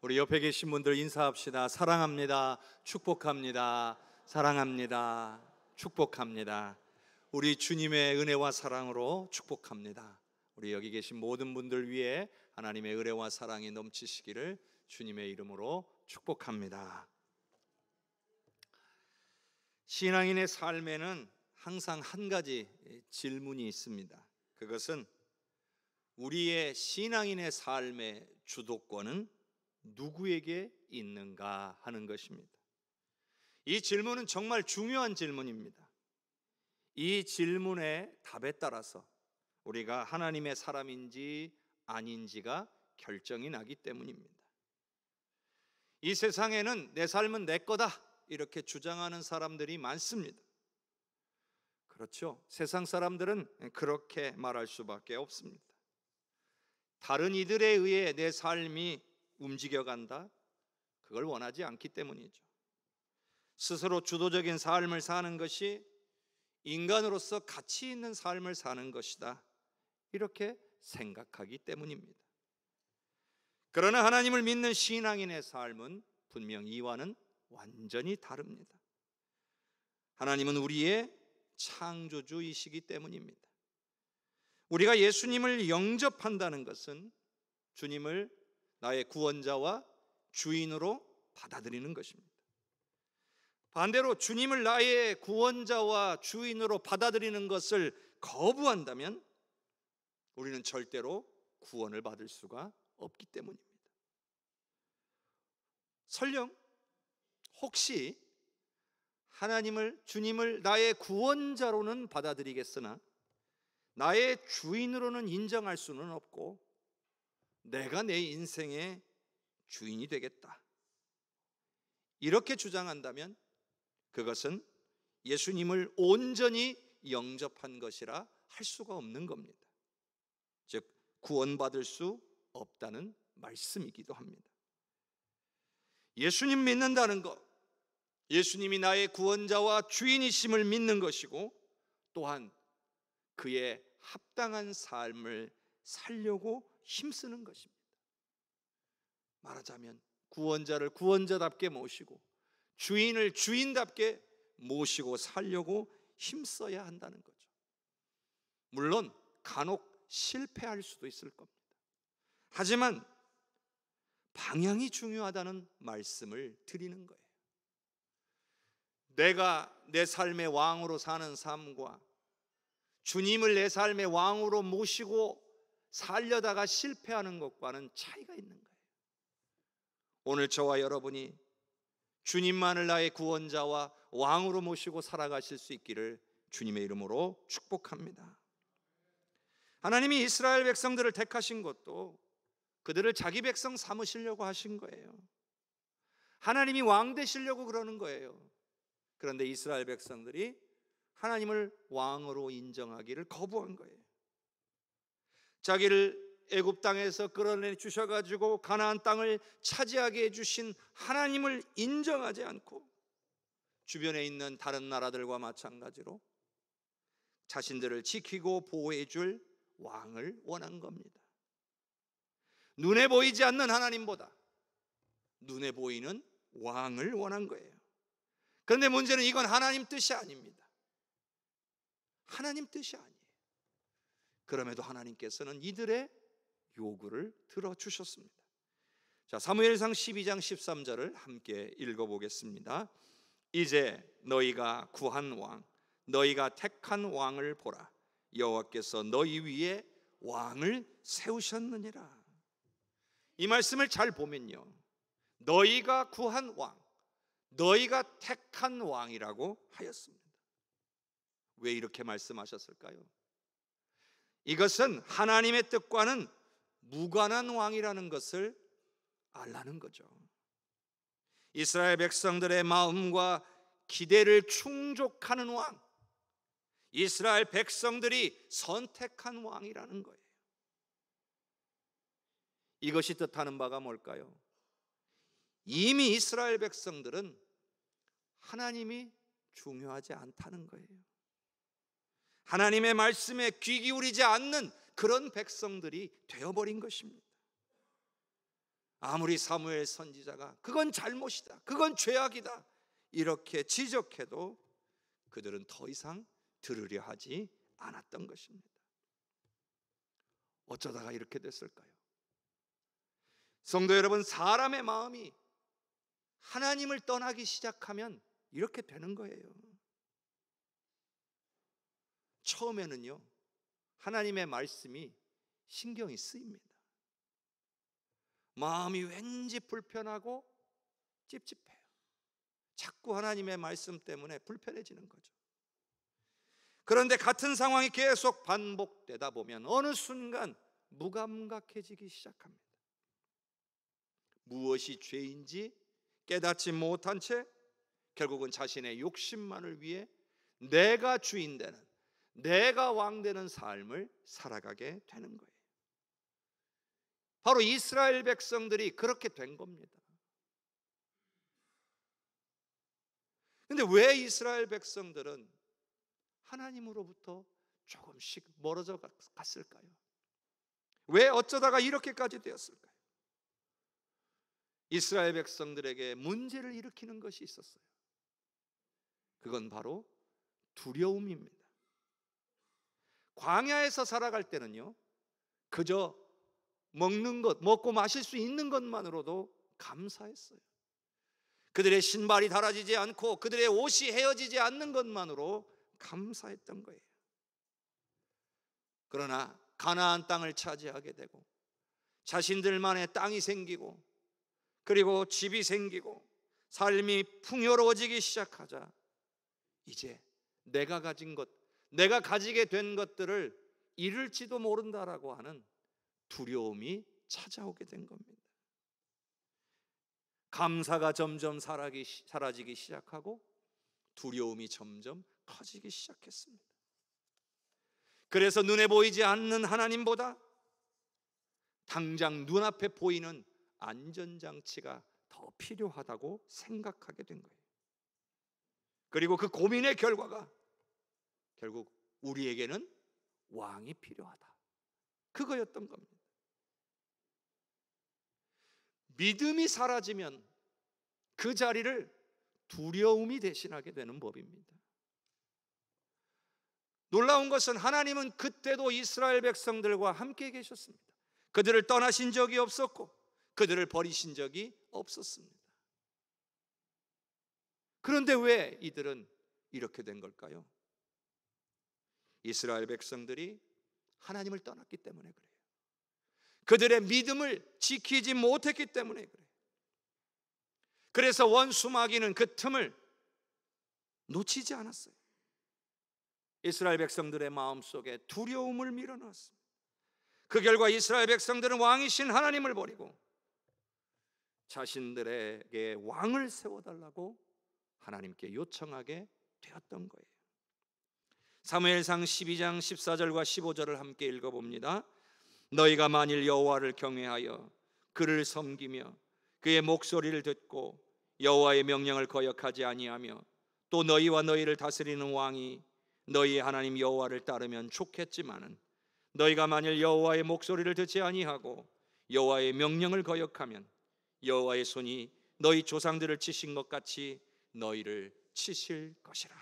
우리 옆에 계신 분들 인사합시다. 사랑합니다. 축복합니다. 사랑합니다. 축복합니다. 우리 주님의 은혜와 사랑으로 축복합니다. 우리 여기 계신 모든 분들 위해 하나님의 은혜와 사랑이 넘치시기를 주님의 이름으로 축복합니다. 신앙인의 삶에는 항상 한 가지 질문이 있습니다. 그것은 우리의 신앙인의 삶의 주도권은 누구에게 있는가 하는 것입니다. 이 질문은 정말 중요한 질문입니다. 이 질문의 답에 따라서 우리가 하나님의 사람인지 아닌지가 결정이 나기 때문입니다. 이 세상에는 내 삶은 내 거다 이렇게 주장하는 사람들이 많습니다. 그렇죠? 세상 사람들은 그렇게 말할 수밖에 없습니다. 다른 이들에 의해 내 삶이 움직여간다? 그걸 원하지 않기 때문이죠. 스스로 주도적인 삶을 사는 것이 인간으로서 가치 있는 삶을 사는 것이다, 이렇게 생각하기 때문입니다. 그러나 하나님을 믿는 신앙인의 삶은 분명 이와는 완전히 다릅니다. 하나님은 우리의 창조주이시기 때문입니다. 우리가 예수님을 영접한다는 것은 주님을 나의 구원자와 주인으로 받아들이는 것입니다. 반대로 주님을 나의 구원자와 주인으로 받아들이는 것을 거부한다면 우리는 절대로 구원을 받을 수가 없기 때문입니다. 설령 혹시 주님을 나의 구원자로는 받아들이겠으나 나의 주인으로는 인정할 수는 없고 내가 내 인생의 주인이 되겠다, 이렇게 주장한다면 그것은 예수님을 온전히 영접한 것이라 할 수가 없는 겁니다. 즉 구원받을 수 없다는 말씀이기도 합니다. 예수님 믿는다는 것, 예수님이 나의 구원자와 주인이심을 믿는 것이고 또한 그의 합당한 삶을 살려고 힘쓰는 것입니다. 말하자면 구원자를 구원자답게 모시고 주인을 주인답게 모시고 살려고 힘써야 한다는 거죠. 물론 간혹 실패할 수도 있을 겁니다. 하지만 방향이 중요하다는 말씀을 드리는 거예요. 내가 내 삶의 왕으로 사는 삶과 주님을 내 삶의 왕으로 모시고 살려다가 실패하는 것과는 차이가 있는 거예요. 오늘 저와 여러분이 주님만을 나의 구원자와 왕으로 모시고 살아가실 수 있기를 주님의 이름으로 축복합니다. 하나님이 이스라엘 백성들을 택하신 것도 그들을 자기 백성 삼으시려고 하신 거예요. 하나님이 왕 되시려고 그러는 거예요. 그런데 이스라엘 백성들이 하나님을 왕으로 인정하기를 거부한 거예요. 자기를 애굽 땅에서 끌어내 주셔가지고 가나안 땅을 차지하게 해주신 하나님을 인정하지 않고 주변에 있는 다른 나라들과 마찬가지로 자신들을 지키고 보호해 줄 왕을 원한 겁니다. 눈에 보이지 않는 하나님보다 눈에 보이는 왕을 원한 거예요. 그런데 문제는 이건 하나님 뜻이 아닙니다. 하나님 뜻이 아니에요. 그럼에도 하나님께서는 이들의 요구를 들어주셨습니다. 자, 사무엘상 12장 13절을 함께 읽어보겠습니다. 이제 너희가 구한 왕, 너희가 택한 왕을 보라. 여호와께서 너희 위에 왕을 세우셨느니라. 이 말씀을 잘 보면요, 너희가 구한 왕, 너희가 택한 왕이라고 하였습니다. 왜 이렇게 말씀하셨을까요? 이것은 하나님의 뜻과는 무관한 왕이라는 것을 알라는 거죠. 이스라엘 백성들의 마음과 기대를 충족하는 왕, 이스라엘 백성들이 선택한 왕이라는 거예요. 이것이 뜻하는 바가 뭘까요? 이미 이스라엘 백성들은 하나님이 중요하지 않다는 거예요. 하나님의 말씀에 귀 기울이지 않는 그런 백성들이 되어버린 것입니다. 아무리 사무엘 선지자가 그건 잘못이다, 그건 죄악이다 이렇게 지적해도 그들은 더 이상 들으려 하지 않았던 것입니다. 어쩌다가 이렇게 됐을까요? 성도 여러분, 사람의 마음이 하나님을 떠나기 시작하면 이렇게 되는 거예요. 처음에는요, 하나님의 말씀이 신경이 쓰입니다. 마음이 왠지 불편하고 찝찝해요. 자꾸 하나님의 말씀 때문에 불편해지는 거죠. 그런데 같은 상황이 계속 반복되다 보면 어느 순간 무감각해지기 시작합니다. 무엇이 죄인지 깨닫지 못한 채 결국은 자신의 욕심만을 위해 내가 주인 되는, 내가 왕 되는 삶을 살아가게 되는 거예요. 바로 이스라엘 백성들이 그렇게 된 겁니다. 근데 왜 이스라엘 백성들은 하나님으로부터 조금씩 멀어져 갔을까요? 왜 어쩌다가 이렇게까지 되었을까요? 이스라엘 백성들에게 문제를 일으키는 것이 있었어요. 그건 바로 두려움입니다. 광야에서 살아갈 때는요, 그저 먹는 것, 먹고 마실 수 있는 것만으로도 감사했어요. 그들의 신발이 닳아지지 않고 그들의 옷이 헤어지지 않는 것만으로 감사했던 거예요. 그러나 가나안 땅을 차지하게 되고 자신들만의 땅이 생기고 그리고 집이 생기고 삶이 풍요로워지기 시작하자 이제 내가 가진 것, 내가 가지게 된 것들을 잃을지도 모른다라고 하는 두려움이 찾아오게 된 겁니다. 감사가 점점 사라지기 시작하고 두려움이 점점 커지기 시작했습니다. 그래서 눈에 보이지 않는 하나님보다 당장 눈앞에 보이는 안전장치가 더 필요하다고 생각하게 된 거예요. 그리고 그 고민의 결과가 결국 우리에게는 왕이 필요하다, 그거였던 겁니다. 믿음이 사라지면 그 자리를 두려움이 대신하게 되는 법입니다. 놀라운 것은 하나님은 그때도 이스라엘 백성들과 함께 계셨습니다. 그들을 떠나신 적이 없었고 그들을 버리신 적이 없었습니다. 그런데 왜 이들은 이렇게 된 걸까요? 이스라엘 백성들이 하나님을 떠났기 때문에 그래요. 그들의 믿음을 지키지 못했기 때문에 그래요. 그래서 원수 마귀는 그 틈을 놓치지 않았어요. 이스라엘 백성들의 마음속에 두려움을 밀어넣었습니다. 그 결과 이스라엘 백성들은 왕이신 하나님을 버리고 자신들에게 왕을 세워달라고 하나님께 요청하게 되었던 거예요. 사무엘상 12장 14절과 15절을 함께 읽어봅니다. 너희가 만일 여호와를 경외하여 그를 섬기며 그의 목소리를 듣고 여호와의 명령을 거역하지 아니하며 또 너희와 너희를 다스리는 왕이 너희의 하나님 여호와를 따르면 좋겠지만은 너희가 만일 여호와의 목소리를 듣지 아니하고 여호와의 명령을 거역하면 여호와의 손이 너희 조상들을 치신 것 같이 너희를 치실 것이라.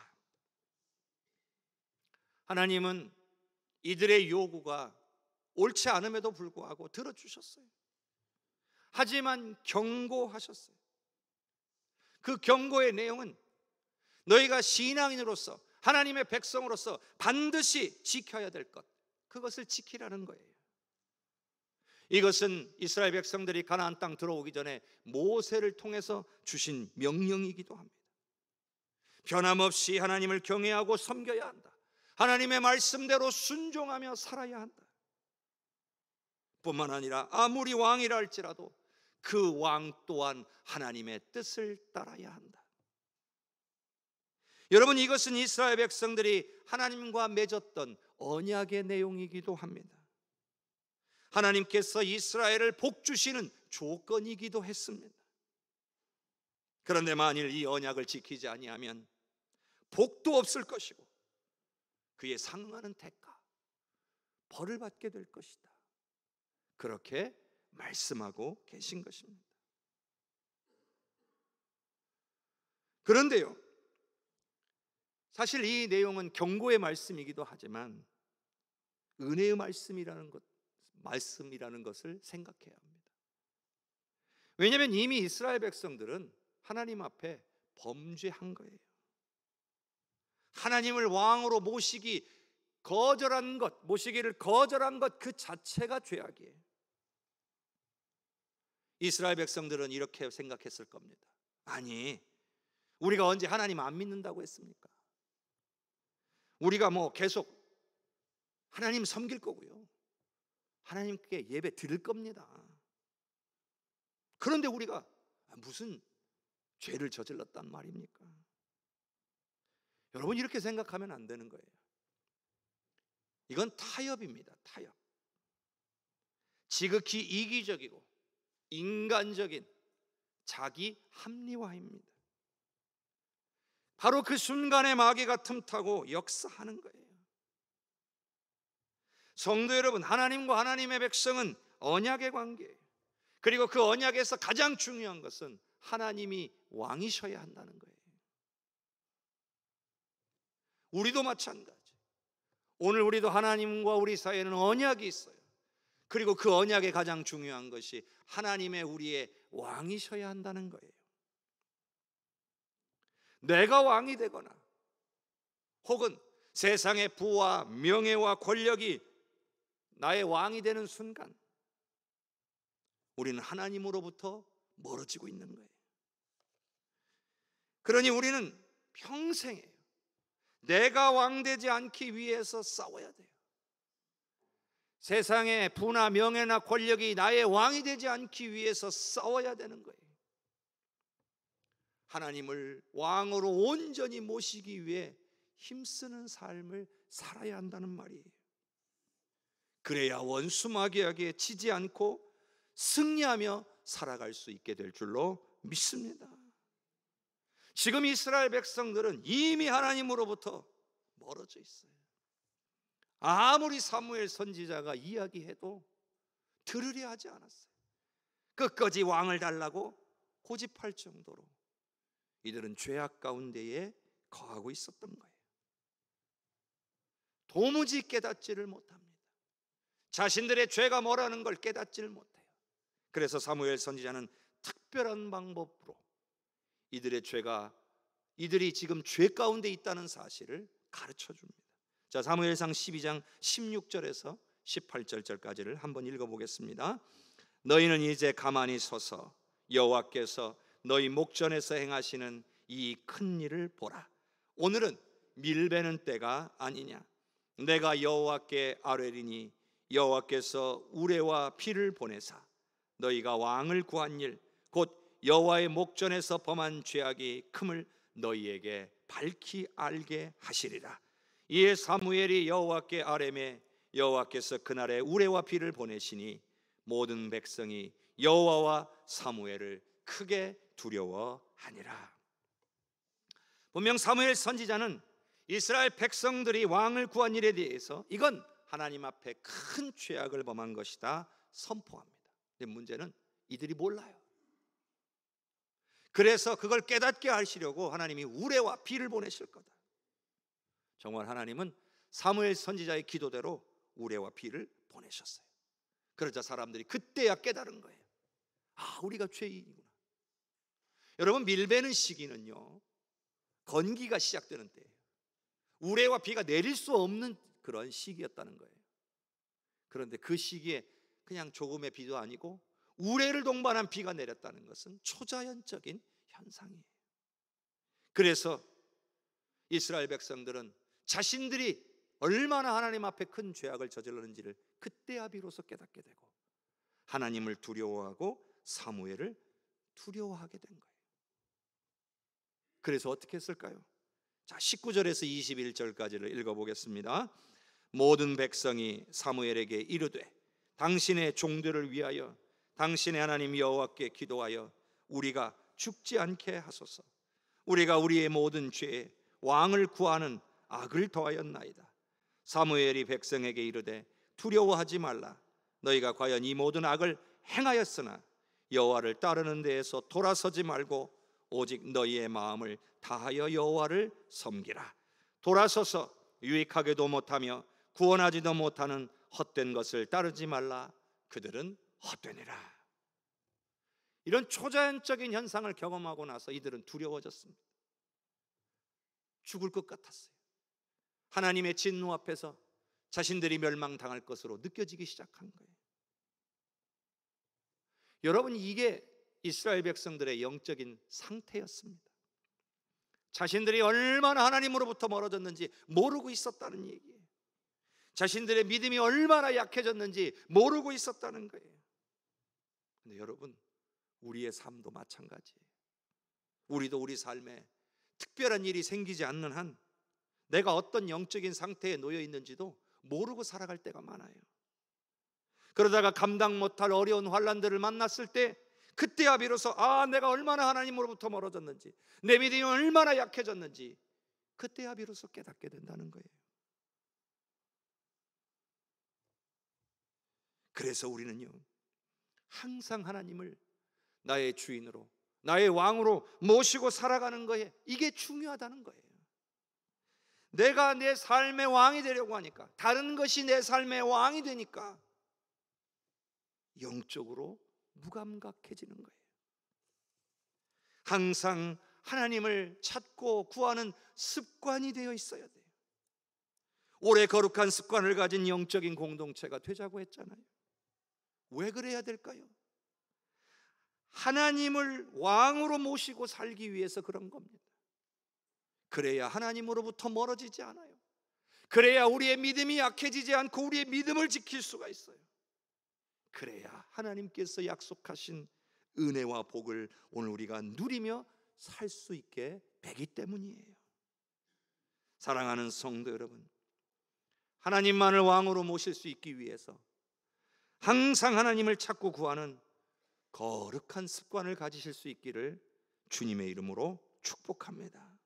하나님은 이들의 요구가 옳지 않음에도 불구하고 들어주셨어요. 하지만 경고하셨어요. 그 경고의 내용은 너희가 신앙인으로서 하나님의 백성으로서 반드시 지켜야 될 것, 그것을 지키라는 거예요. 이것은 이스라엘 백성들이 가나안 땅 들어오기 전에 모세를 통해서 주신 명령이기도 합니다. 변함없이 하나님을 경외하고 섬겨야 한다. 하나님의 말씀대로 순종하며 살아야 한다. 뿐만 아니라 아무리 왕이라 할지라도 그 왕 또한 하나님의 뜻을 따라야 한다. 여러분, 이것은 이스라엘 백성들이 하나님과 맺었던 언약의 내용이기도 합니다. 하나님께서 이스라엘을 복주시는 조건이기도 했습니다. 그런데 만일 이 언약을 지키지 아니하면 복도 없을 것이고 그에 상응하는 대가, 벌을 받게 될 것이다, 그렇게 말씀하고 계신 것입니다. 그런데요, 사실 이 내용은 경고의 말씀이기도 하지만 은혜의 말씀이라는 것을 생각해야 합니다. 왜냐하면 이미 이스라엘 백성들은 하나님 앞에 범죄한 거예요. 하나님을 왕으로 모시기를 거절한 것 그 자체가 죄악이에요. 이스라엘 백성들은 이렇게 생각했을 겁니다. 아니, 우리가 언제 하나님 안 믿는다고 했습니까? 우리가 계속 하나님 섬길 거고요, 하나님께 예배 드릴 겁니다. 그런데 우리가 무슨 죄를 저질렀단 말입니까? 여러분, 이렇게 생각하면 안 되는 거예요. 이건 타협입니다. 타협. 지극히 이기적이고 인간적인 자기 합리화입니다. 바로 그 순간에 마귀가 틈타고 역사하는 거예요. 성도 여러분, 하나님과 하나님의 백성은 언약의 관계예요. 그리고 그 언약에서 가장 중요한 것은 하나님이 왕이셔야 한다는 거예요. 우리도 마찬가지. 오늘 우리도 하나님과 우리 사이에는 언약이 있어요. 그리고 그 언약의 가장 중요한 것이 하나님의 우리의 왕이셔야 한다는 거예요. 내가 왕이 되거나 혹은 세상의 부와 명예와 권력이 나의 왕이 되는 순간 우리는 하나님으로부터 멀어지고 있는 거예요. 그러니 우리는 평생에 내가 왕되지 않기 위해서 싸워야 돼요. 세상의 부나 명예나 권력이 나의 왕이 되지 않기 위해서 싸워야 되는 거예요. 하나님을 왕으로 온전히 모시기 위해 힘쓰는 삶을 살아야 한다는 말이에요. 그래야 원수 마귀에게 지지 않고 승리하며 살아갈 수 있게 될 줄로 믿습니다. 지금 이스라엘 백성들은 이미 하나님으로부터 멀어져 있어요. 아무리 사무엘 선지자가 이야기해도 들으려 하지 않았어요. 끝까지 왕을 달라고 고집할 정도로 이들은 죄악 가운데에 거하고 있었던 거예요. 도무지 깨닫지를 못합니다. 자신들의 죄가 뭐라는 걸 깨닫지를 못해요. 그래서 사무엘 선지자는 특별한 방법으로 이들이 지금 죄 가운데 있다는 사실을 가르쳐 줍니다. 자, 사무엘상 12장 16절에서 18절까지를 한번 읽어보겠습니다. 너희는 이제 가만히 서서 여호와께서 너희 목전에서 행하시는 이 큰 일을 보라. 오늘은 밀베는 때가 아니냐. 내가 여호와께 아뢰리니 여호와께서 우레와 피를 보내사 너희가 왕을 구한 일 곧 여호와의 목전에서 범한 죄악이 큼을 너희에게 밝히 알게 하시리라. 이에 사무엘이 여호와께 아뢰매 여호와께서 그날에 우레와 피를 보내시니 모든 백성이 여호와와 사무엘을 크게 두려워하니라. 분명 사무엘 선지자는 이스라엘 백성들이 왕을 구한 일에 대해서 이건 하나님 앞에 큰 죄악을 범한 것이다 선포합니다. 근데 문제는 이들이 몰라요. 그래서 그걸 깨닫게 하시려고 하나님이 우레와 피를 보내실 거다. 정말 하나님은 사무엘 선지자의 기도대로 우레와 피를 보내셨어요. 그러자 사람들이 그때야 깨달은 거예요. 아, 우리가 죄인이구나. 여러분, 밀베는 시기는요 건기가 시작되는 때예요. 우레와 비가 내릴 수 없는 그런 시기였다는 거예요. 그런데 그 시기에 그냥 조금의 비도 아니고 우레를 동반한 비가 내렸다는 것은 초자연적인 현상이에요. 그래서 이스라엘 백성들은 자신들이 얼마나 하나님 앞에 큰 죄악을 저질렀는지를 그때야 비로소 깨닫게 되고 하나님을 두려워하고 사무엘을 두려워하게 된 거예요. 그래서 어떻게 했을까요? 자, 19절에서 21절까지를 읽어보겠습니다. 모든 백성이 사무엘에게 이르되 당신의 종들을 위하여 당신의 하나님 여호와께 기도하여 우리가 죽지 않게 하소서. 우리가 우리의 모든 죄에 왕을 구하는 악을 더하였나이다. 사무엘이 백성에게 이르되 두려워하지 말라. 너희가 과연 이 모든 악을 행하였으나 여호와를 따르는 데에서 돌아서지 말고 오직 너희의 마음을 다하여 여호와를 섬기라. 돌아서서 유익하게도 못하며 구원하지도 못하는 헛된 것을 따르지 말라. 그들은 헛되니라. 이런 초자연적인 현상을 경험하고 나서 이들은 두려워졌습니다. 죽을 것 같았어요. 하나님의 진노 앞에서 자신들이 멸망당할 것으로 느껴지기 시작한 거예요. 여러분, 이게 이스라엘 백성들의 영적인 상태였습니다. 자신들이 얼마나 하나님으로부터 멀어졌는지 모르고 있었다는 얘기예요. 자신들의 믿음이 얼마나 약해졌는지 모르고 있었다는 거예요. 근데 여러분, 우리의 삶도 마찬가지예요. 우리도 우리 삶에 특별한 일이 생기지 않는 한 내가 어떤 영적인 상태에 놓여 있는지도 모르고 살아갈 때가 많아요. 그러다가 감당 못할 어려운 환난들을 만났을 때 그때야 비로소 내가 얼마나 하나님으로부터 멀어졌는지, 내 믿음이 얼마나 약해졌는지 그때야 비로소 깨닫게 된다는 거예요. 그래서 우리는요, 항상 하나님을 나의 주인으로, 나의 왕으로 모시고 살아가는 거에 이게 중요하다는 거예요. 내가 내 삶의 왕이 되려고 하니까, 다른 것이 내 삶의 왕이 되니까 영적으로 무감각해지는 거예요. 항상 하나님을 찾고 구하는 습관이 되어 있어야 돼요. 오래 거룩한 습관을 가진 영적인 공동체가 되자고 했잖아요. 왜 그래야 될까요? 하나님을 왕으로 모시고 살기 위해서 그런 겁니다. 그래야 하나님으로부터 멀어지지 않아요. 그래야 우리의 믿음이 약해지지 않고 우리의 믿음을 지킬 수가 있어요. 그래야 하나님께서 약속하신 은혜와 복을 오늘 우리가 누리며 살 수 있게 되기 때문이에요. 사랑하는 성도 여러분, 하나님만을 왕으로 모실 수 있기 위해서 항상 하나님을 찾고 구하는 거룩한 습관을 가지실 수 있기를 주님의 이름으로 축복합니다.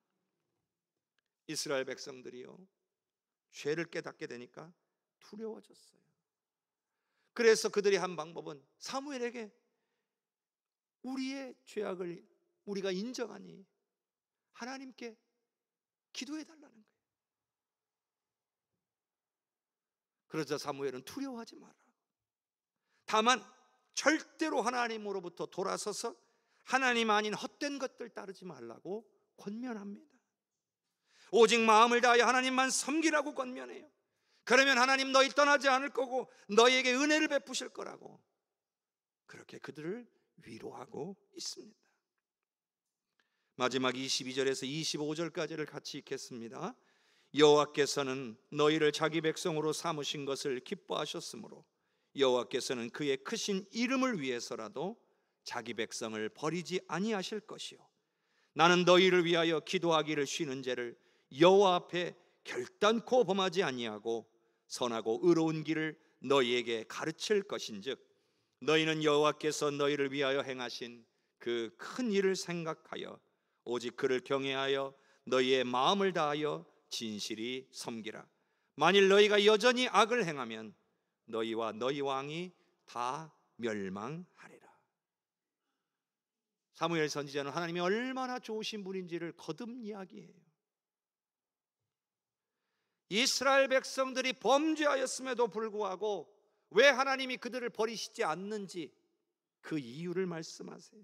이스라엘 백성들이요, 죄를 깨닫게 되니까 두려워졌어요. 그래서 그들이 한 방법은 사무엘에게 우리의 죄악을 우리가 인정하니 하나님께 기도해 달라는 거예요. 그러자 사무엘은 두려워하지 마라. 다만 절대로 하나님으로부터 돌아서서 하나님 아닌 헛된 것들 따르지 말라고 권면합니다. 오직 마음을 다하여 하나님만 섬기라고 권면해요. 그러면 하나님 너희 떠나지 않을 거고 너희에게 은혜를 베푸실 거라고 그렇게 그들을 위로하고 있습니다. 마지막 22절에서 25절까지를 같이 읽겠습니다. 여호와께서는 너희를 자기 백성으로 삼으신 것을 기뻐하셨으므로 여호와께서는 그의 크신 이름을 위해서라도 자기 백성을 버리지 아니하실 것이요 나는 너희를 위하여 기도하기를 쉬는 죄를 여호와 앞에 결단코 범하지 아니하고 선하고 의로운 길을 너희에게 가르칠 것인즉 너희는 여호와께서 너희를 위하여 행하신 그 큰 일을 생각하여 오직 그를 경외하여 너희의 마음을 다하여 진실이 섬기라. 만일 너희가 여전히 악을 행하면 너희와 너희 왕이 다 멸망하리라. 사무엘 선지자는 하나님이 얼마나 좋으신 분인지를 거듭 이야기해요. 이스라엘 백성들이 범죄하였음에도 불구하고 왜 하나님이 그들을 버리시지 않는지 그 이유를 말씀하세요.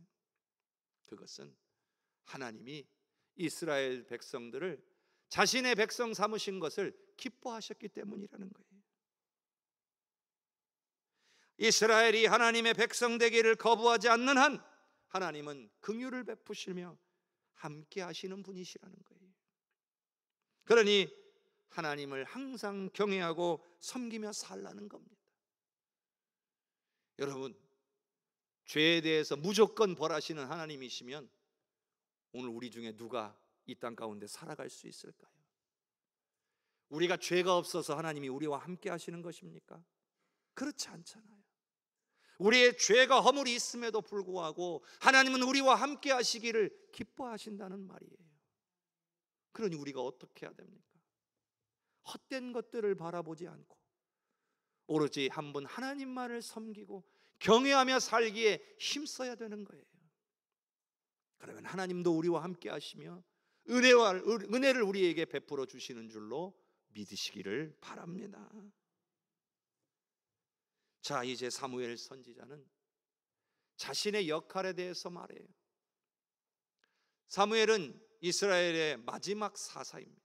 그것은 하나님이 이스라엘 백성들을 자신의 백성 삼으신 것을 기뻐하셨기 때문이라는 거예요. 이스라엘이 하나님의 백성 되기를 거부하지 않는 한 하나님은 긍휼을 베푸시며 함께 하시는 분이시라는 거예요. 그러니 하나님을 항상 경외하고 섬기며 살라는 겁니다. 여러분, 죄에 대해서 무조건 벌하시는 하나님이시면 오늘 우리 중에 누가 이 땅 가운데 살아갈 수 있을까요? 우리가 죄가 없어서 하나님이 우리와 함께 하시는 것입니까? 그렇지 않잖아요. 우리의 죄가 허물이 있음에도 불구하고 하나님은 우리와 함께 하시기를 기뻐하신다는 말이에요. 그러니 우리가 어떻게 해야 됩니까? 헛된 것들을 바라보지 않고 오로지 한 분 하나님만을 섬기고 경외하며 살기에 힘써야 되는 거예요. 그러면 하나님도 우리와 함께 하시며 은혜를 우리에게 베풀어 주시는 줄로 믿으시기를 바랍니다. 자, 이제 사무엘 선지자는 자신의 역할에 대해서 말해요. 사무엘은 이스라엘의 마지막 사사입니다.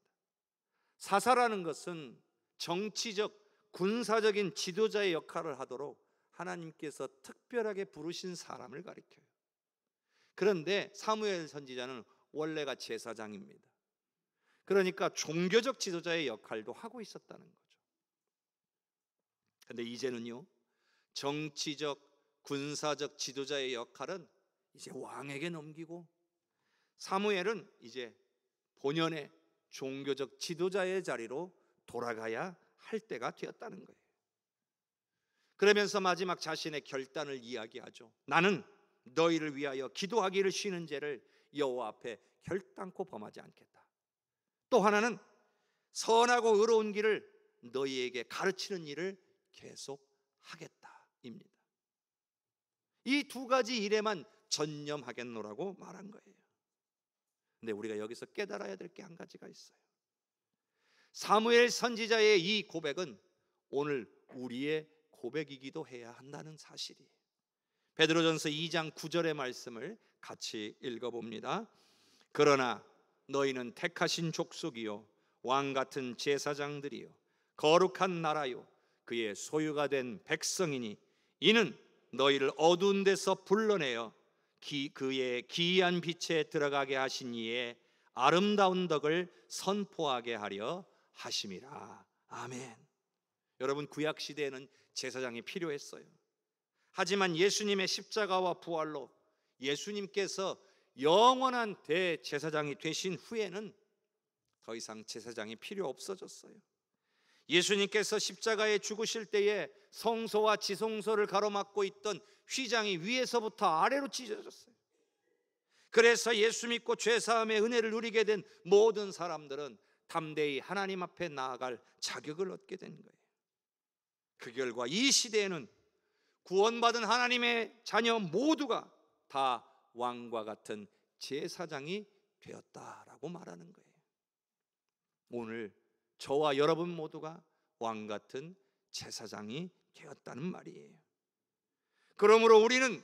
사사라는 것은 정치적, 군사적인 지도자의 역할을 하도록 하나님께서 특별하게 부르신 사람을 가리켜요. 그런데 사무엘 선지자는 원래가 제사장입니다. 그러니까 종교적 지도자의 역할도 하고 있었다는 거죠. 그런데 이제는요, 정치적, 군사적 지도자의 역할은 이제 왕에게 넘기고 사무엘은 이제 본연의 종교적 지도자의 자리로 돌아가야 할 때가 되었다는 거예요. 그러면서 마지막 자신의 결단을 이야기하죠. 나는 너희를 위하여 기도하기를 쉬는 죄를 여호와 앞에 결단코 범하지 않겠다. 또 하나는 선하고 의로운 길을 너희에게 가르치는 일을 계속하겠다입니다. 이 두 가지 일에만 전념하겠노라고 말한 거예요. 근데 우리가 여기서 깨달아야 될 게 한 가지가 있어요. 사무엘 선지자의 이 고백은 오늘 우리의 고백이기도 해야 한다는 사실이에요. 베드로전서 2장 9절의 말씀을 같이 읽어봅니다. 그러나 너희는 택하신 족속이요 왕 같은 제사장들이요 거룩한 나라요 그의 소유가 된 백성이니 이는 너희를 어두운 데서 불러내어 그의 기이한 빛에 들어가게 하신 이의 아름다운 덕을 선포하게 하려 하심이라. 아멘. 여러분, 구약 시대에는 제사장이 필요했어요. 하지만 예수님의 십자가와 부활로 예수님께서 영원한 대제사장이 되신 후에는 더 이상 제사장이 필요 없어졌어요. 예수님께서 십자가에 죽으실 때에 성소와 지성소를 가로막고 있던 휘장이 위에서부터 아래로 찢어졌어요. 그래서 예수 믿고 죄사함의 은혜를 누리게 된 모든 사람들은 담대히 하나님 앞에 나아갈 자격을 얻게 된 거예요. 그 결과 이 시대에는 구원받은 하나님의 자녀 모두가 다 왕과 같은 제사장이 되었다라고 말하는 거예요. 오늘 저와 여러분 모두가 왕 같은 제사장이 되었다는 말이에요. 그러므로 우리는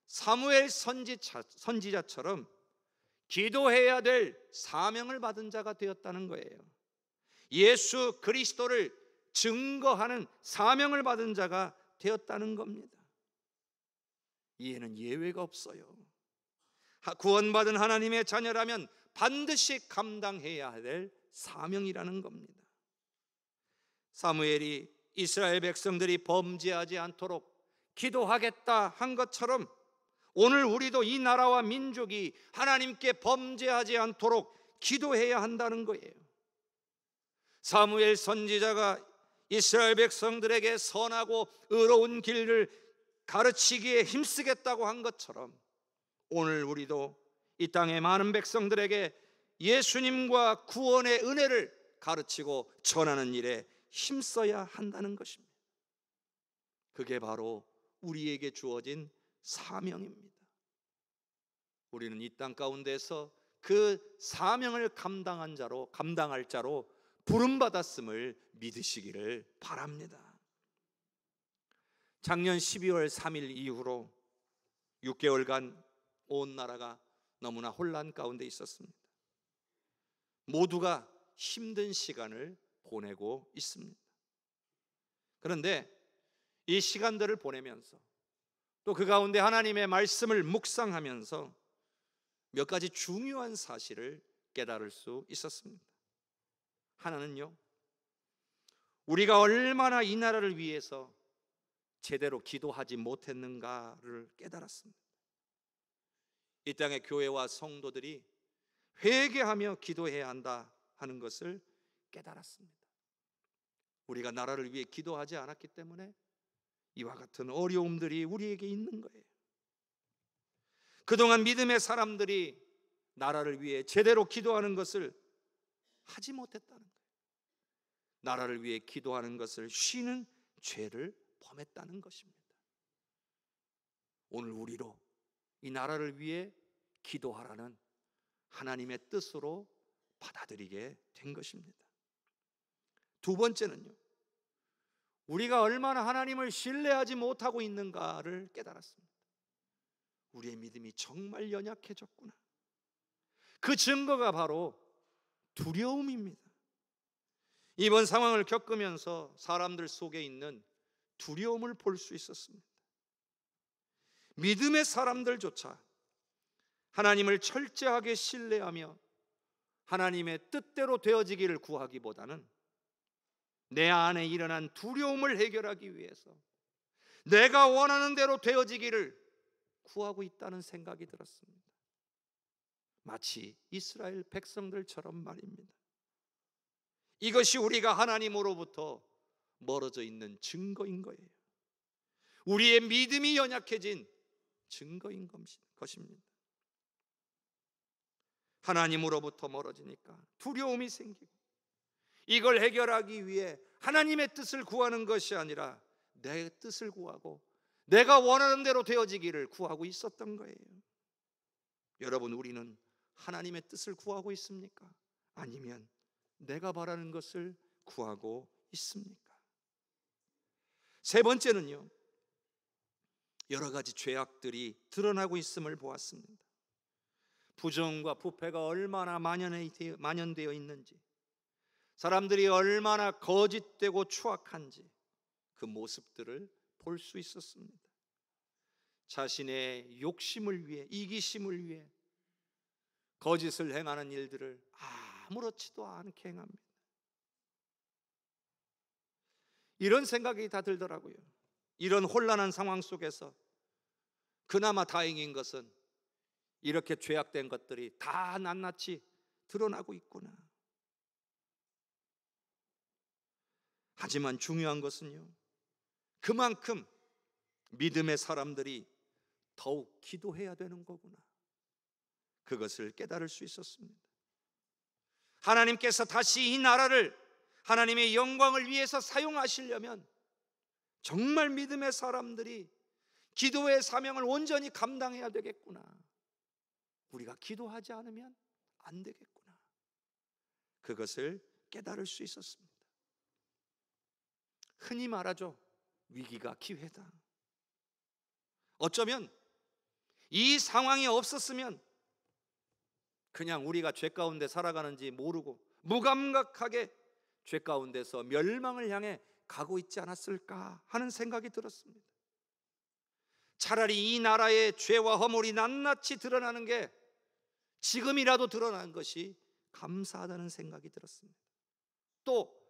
사무엘 선지자처럼 기도해야 될 사명을 받은 자가 되었다는 거예요. 예수 그리스도를 증거하는 사명을 받은 자가 되었다는 겁니다. 이에는 예외가 없어요. 구원받은 하나님의 자녀라면 반드시 감당해야 될 사명이라는 겁니다. 사무엘이 이스라엘 백성들이 범죄하지 않도록 기도하겠다 한 것처럼 오늘 우리도 이 나라와 민족이 하나님께 범죄하지 않도록 기도해야 한다는 거예요. 사무엘 선지자가 이스라엘 백성들에게 선하고 의로운 길을 가르치기에 힘쓰겠다고 한 것처럼 오늘 우리도 이 땅의 많은 백성들에게 예수님과 구원의 은혜를 가르치고 전하는 일에 힘써야 한다는 것입니다. 그게 바로 우리에게 주어진 사명입니다. 우리는 이 땅 가운데서 그 사명을 감당할 자로 부름받았음을 믿으시기를 바랍니다. 작년 12월 3일 이후로 6개월간 온 나라가 너무나 혼란 가운데 있었습니다. 모두가 힘든 시간을 보내고 있습니다. 그런데 이 시간들을 보내면서 또 그 가운데 하나님의 말씀을 묵상하면서 몇 가지 중요한 사실을 깨달을 수 있었습니다. 하나는요, 우리가 얼마나 이 나라를 위해서 제대로 기도하지 못했는가를 깨달았습니다. 이 땅의 교회와 성도들이 회개하며 기도해야 한다 하는 것을 깨달았습니다. 우리가 나라를 위해 기도하지 않았기 때문에 이와 같은 어려움들이 우리에게 있는 거예요. 그동안 믿음의 사람들이 나라를 위해 제대로 기도하는 것을 하지 못했다는 거예요. 나라를 위해 기도하는 것을 쉬는 죄를 범했다는 것입니다. 오늘 우리로 이 나라를 위해 기도하라는 하나님의 뜻으로 받아들이게 된 것입니다. 두 번째는요, 우리가 얼마나 하나님을 신뢰하지 못하고 있는가를 깨달았습니다. 우리의 믿음이 정말 연약해졌구나. 그 증거가 바로 두려움입니다. 이번 상황을 겪으면서 사람들 속에 있는 두려움을 볼 수 있었습니다. 믿음의 사람들조차 하나님을 철저하게 신뢰하며 하나님의 뜻대로 되어지기를 구하기보다는 내 안에 일어난 두려움을 해결하기 위해서 내가 원하는 대로 되어지기를 구하고 있다는 생각이 들었습니다. 마치 이스라엘 백성들처럼 말입니다. 이것이 우리가 하나님으로부터 멀어져 있는 증거인 거예요. 우리의 믿음이 연약해진 증거인 것입니다. 하나님으로부터 멀어지니까 두려움이 생기고, 이걸 해결하기 위해 하나님의 뜻을 구하는 것이 아니라 내 뜻을 구하고 내가 원하는 대로 되어지기를 구하고 있었던 거예요. 여러분, 우리는 하나님의 뜻을 구하고 있습니까? 아니면 내가 바라는 것을 구하고 있습니까? 세 번째는요, 여러 가지 죄악들이 드러나고 있음을 보았습니다. 부정과 부패가 얼마나 만연되어 있는지, 사람들이 얼마나 거짓되고 추악한지 그 모습들을 볼 수 있었습니다. 자신의 욕심을 위해, 이기심을 위해 거짓을 행하는 일들을 아무렇지도 않게 행합니다. 이런 생각이 다 들더라고요. 이런 혼란한 상황 속에서 그나마 다행인 것은 이렇게 죄악된 것들이 다 낱낱이 드러나고 있구나. 하지만 중요한 것은요, 그만큼 믿음의 사람들이 더욱 기도해야 되는 거구나. 그것을 깨달을 수 있었습니다. 하나님께서 다시 이 나라를 하나님의 영광을 위해서 사용하시려면 정말 믿음의 사람들이 기도의 사명을 온전히 감당해야 되겠구나. 우리가 기도하지 않으면 안 되겠구나. 그것을 깨달을 수 있었습니다. 흔히 말하죠, 위기가 기회다. 어쩌면 이 상황이 없었으면 그냥 우리가 죄 가운데 살아가는지 모르고 무감각하게 죄 가운데서 멸망을 향해 가고 있지 않았을까 하는 생각이 들었습니다. 차라리 이 나라의 죄와 허물이 낱낱이 드러나는 게 지금이라도 드러난 것이 감사하다는 생각이 들었습니다. 또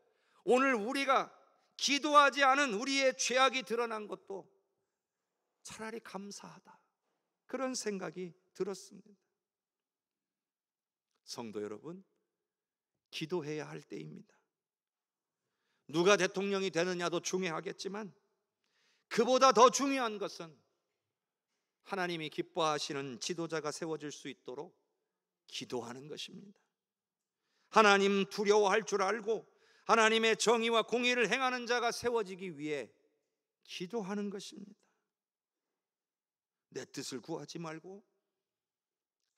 오늘 우리가 기도하지 않은 우리의 죄악이 드러난 것도 차라리 감사하다, 그런 생각이 들었습니다. 성도 여러분, 기도해야 할 때입니다. 누가 대통령이 되느냐도 중요하겠지만 그보다 더 중요한 것은 하나님이 기뻐하시는 지도자가 세워질 수 있도록 기도하는 것입니다. 하나님 두려워할 줄 알고 하나님의 정의와 공의를 행하는 자가 세워지기 위해 기도하는 것입니다. 내 뜻을 구하지 말고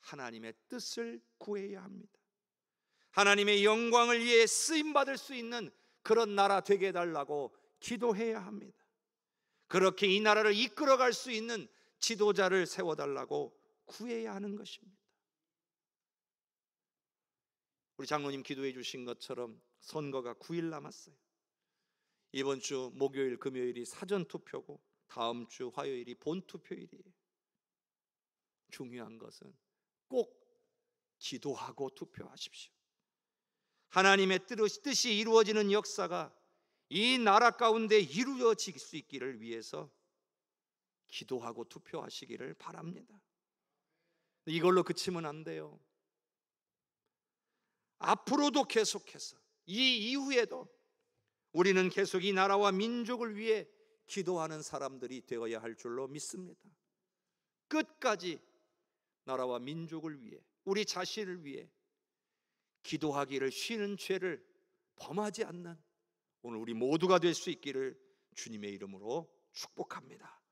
하나님의 뜻을 구해야 합니다. 하나님의 영광을 위해 쓰임받을 수 있는 그런 나라 되게 해달라고 기도해야 합니다. 그렇게 이 나라를 이끌어갈 수 있는 지도자를 세워달라고 구해야 하는 것입니다. 우리 장로님 기도해 주신 것처럼 선거가 9일 남았어요. 이번 주 목요일, 금요일이 사전투표고 다음 주 화요일이 본투표일이에요. 중요한 것은 꼭 기도하고 투표하십시오. 하나님의 뜻이 이루어지는 역사가 이 나라 가운데 이루어질 수 있기를 위해서 기도하고 투표하시기를 바랍니다. 이걸로 그치면 안 돼요. 앞으로도 계속해서 이 이후에도 우리는 계속 이 나라와 민족을 위해 기도하는 사람들이 되어야 할 줄로 믿습니다. 끝까지 나라와 민족을 위해, 우리 자신을 위해 기도하기를 쉬는 죄를 범하지 않는 오늘 우리 모두가 될 수 있기를 주님의 이름으로 축복합니다.